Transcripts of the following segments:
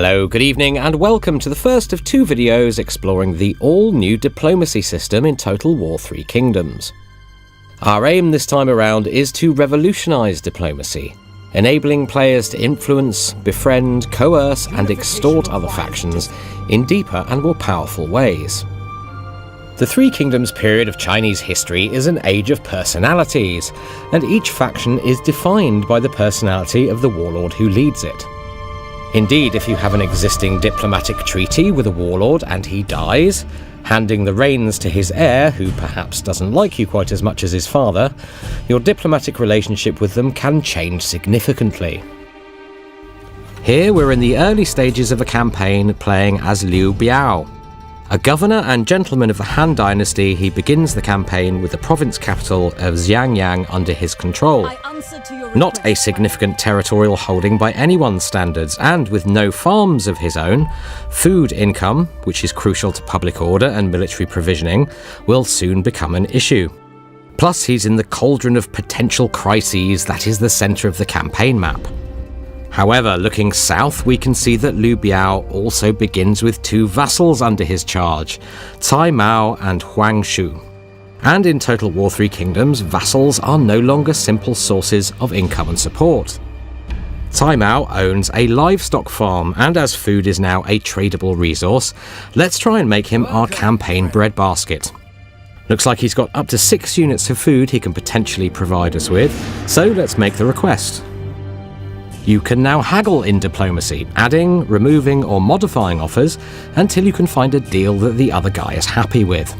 Hello, good evening, and welcome to the first of two videos exploring the all-new diplomacy system in Total War Three Kingdoms. Our aim this time around is to revolutionise diplomacy, enabling players to influence, befriend, coerce and extort other factions in deeper and more powerful ways. The Three Kingdoms period of Chinese history is an age of personalities, and each faction is defined by the personality of the warlord who leads it. Indeed, if you have an existing diplomatic treaty with a warlord and he dies, handing the reins to his heir, who perhaps doesn't like you quite as much as his father, your diplomatic relationship with them can change significantly. Here we're in the early stages of a campaign playing as Liu Biao. A governor and gentleman of the Han Dynasty, he begins the campaign with the province capital of Xiangyang under his control. Not a significant territorial holding by anyone's standards, and with no farms of his own, food income, which is crucial to public order and military provisioning, will soon become an issue. Plus, he's in the cauldron of potential crises that is the centre of the campaign map. However, looking south, we can see that Liu Biao also begins with two vassals under his charge, Cai Mao and Huang Shu. And in Total War Three Kingdoms, vassals are no longer simple sources of income and support. Cai Mao owns a livestock farm, and as food is now a tradable resource, let's try and make him our campaign breadbasket. Looks like he's got up to 6 units of food he can potentially provide us with, so let's make the request. You can now haggle in diplomacy, adding, removing or modifying offers until you can find a deal that the other guy is happy with.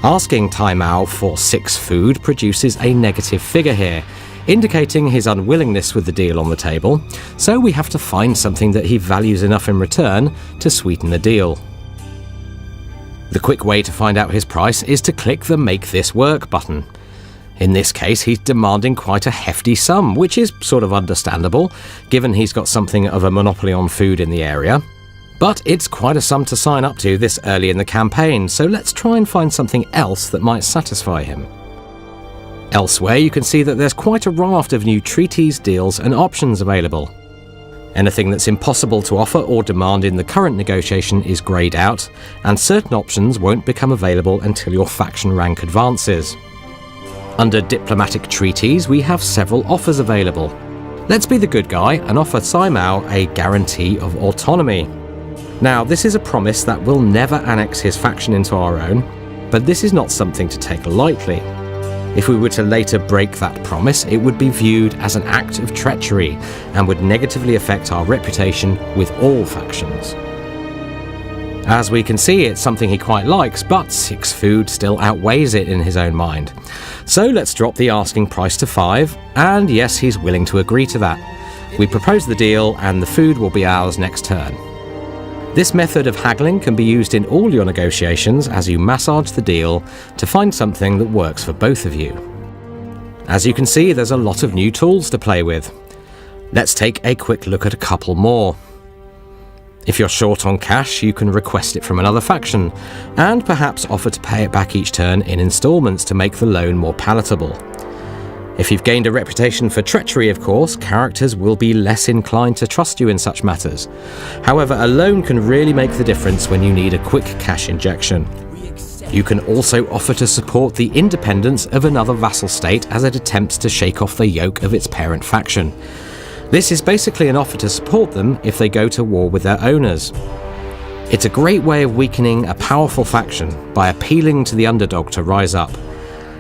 Asking Cai Mao for 6 food produces a negative figure here, indicating his unwillingness with the deal on the table, so we have to find something that he values enough in return to sweeten the deal. The quick way to find out his price is to click the Make This Work button. In this case, he's demanding quite a hefty sum, which is sort of understandable, given he's got something of a monopoly on food in the area. But it's quite a sum to sign up to this early in the campaign, so let's try and find something else that might satisfy him. Elsewhere, you can see that there's quite a raft of new treaties, deals and options available. Anything that's impossible to offer or demand in the current negotiation is greyed out, and certain options won't become available until your faction rank advances. Under diplomatic treaties, we have several offers available. Let's be the good guy and offer Cai Mao a guarantee of autonomy. Now, this is a promise that we'll never annex his faction into our own, but this is not something to take lightly. If we were to later break that promise, it would be viewed as an act of treachery and would negatively affect our reputation with all factions. As we can see, it's something he quite likes, but 6 food still outweighs it in his own mind. So let's drop the asking price to 5, and yes, he's willing to agree to that. We propose the deal, and the food will be ours next turn. This method of haggling can be used in all your negotiations as you massage the deal to find something that works for both of you. As you can see, there's a lot of new tools to play with. Let's take a quick look at a couple more. If you're short on cash, you can request it from another faction, and perhaps offer to pay it back each turn in installments to make the loan more palatable. If you've gained a reputation for treachery, of course, characters will be less inclined to trust you in such matters. However, a loan can really make the difference when you need a quick cash injection. You can also offer to support the independence of another vassal state as it attempts to shake off the yoke of its parent faction. This is basically an offer to support them if they go to war with their owners. It's a great way of weakening a powerful faction by appealing to the underdog to rise up.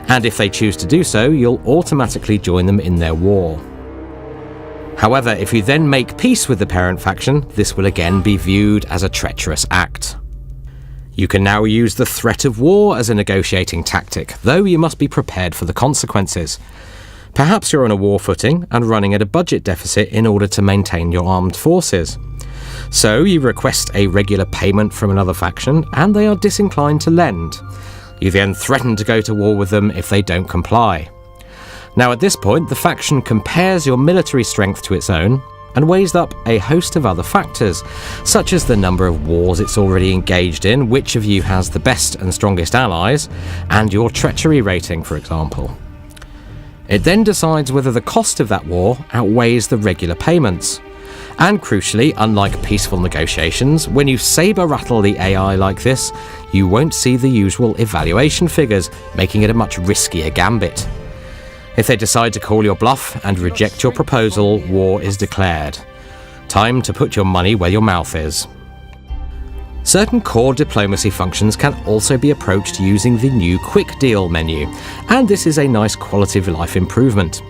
And if they choose to do so, you'll automatically join them in their war. However, if you then make peace with the parent faction, this will again be viewed as a treacherous act. You can now use the threat of war as a negotiating tactic, though you must be prepared for the consequences. Perhaps you're on a war footing and running at a budget deficit in order to maintain your armed forces. So you request a regular payment from another faction, and they are disinclined to lend. You then threaten to go to war with them if they don't comply. Now at this point, the faction compares your military strength to its own and weighs up a host of other factors, such as the number of wars it's already engaged in, which of you has the best and strongest allies, and your treachery rating, for example. It then decides whether the cost of that war outweighs the regular payments. And crucially, unlike peaceful negotiations, when you saber-rattle the AI like this, you won't see the usual evaluation figures, making it a much riskier gambit. If they decide to call your bluff and reject your proposal, war is declared. Time to put your money where your mouth is. Certain core diplomacy functions can also be approached using the new Quick Deal menu, and this is a nice quality of life improvement.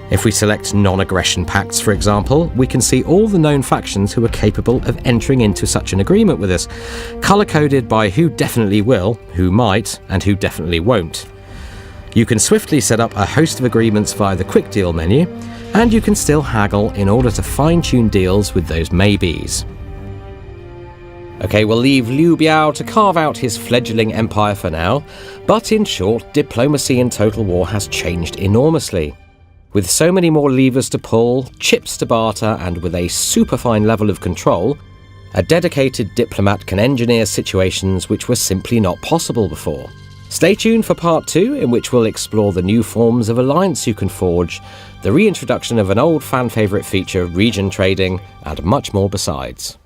If we select non-aggression pacts, for example, we can see all the known factions who are capable of entering into such an agreement with us, colour-coded by who definitely will, who might, and who definitely won't. You can swiftly set up a host of agreements via the Quick Deal menu, and you can still haggle in order to fine-tune deals with those maybes. Okay, we'll leave Liu Biao to carve out his fledgling empire for now, but in short, diplomacy in Total War has changed enormously. With so many more levers to pull, chips to barter, and with a superfine level of control, a dedicated diplomat can engineer situations which were simply not possible before. Stay tuned for part 2, in which we'll explore the new forms of alliance you can forge, the reintroduction of an old fan favourite feature, region trading, and much more besides.